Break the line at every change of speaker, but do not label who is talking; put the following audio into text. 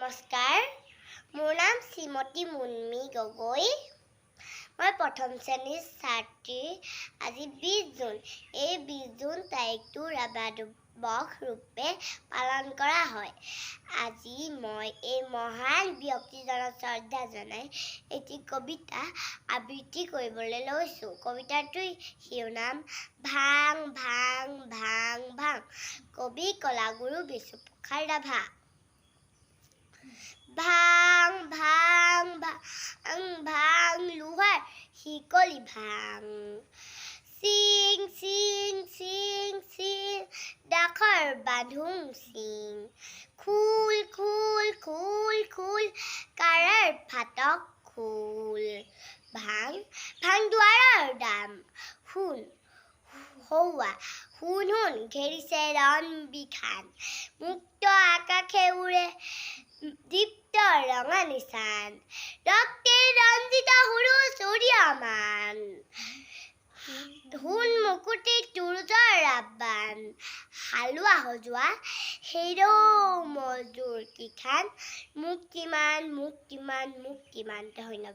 নমস্কাৰ, মোৰ নাম শ্ৰীমতী মুন্মী গগৈ। মই প্ৰথম শ্ৰেণীৰ ছাত্ৰী। আজি 20 জুন। এই 20 জুন তাৰিখটো ৰাভা দিৱস ৰূপে পালন কৰা হয়। আজি মই এই মহান ব্যক্তিজনক শ্ৰদ্ধা জনাই এটি কবিতা আবৃত্তি কৰিবলৈ লৈছোঁ। কবিতাটোৰ শিৰোনাম ভাং ভাং ভাং ভাং। কবি কলাগুৰু বিষ্ণুপ্ৰসাদ ৰাভা। ভাং ভাং ভাং ভাং লোহাৰ শিকলি ভাং, চিং চিং চিং চিং ডাখৰ বান্ধোং চিং, খোল খোল খোল খোল কাঁড়ৰ ফাটক খোল। ভাং ভাং দুৱাৰৰ দাম, শুন সৌৱা শুন শুন ঘেৰিছে ৰণ বিখান, মুক্ত আকাশে উৰে দীপ্ত ৰঙা নিচান, ৰক্তে ৰঞ্জিত সুৰুজ উদীয়মান, সোণ মুকুতি তুৰুজৰ আহ্বান, হালোৱা সজোৱা হেৰৌ মজুৰ কিখান, মুক্তিমান মুক্তিমান মুক্তিমান। ধন্যবাদ।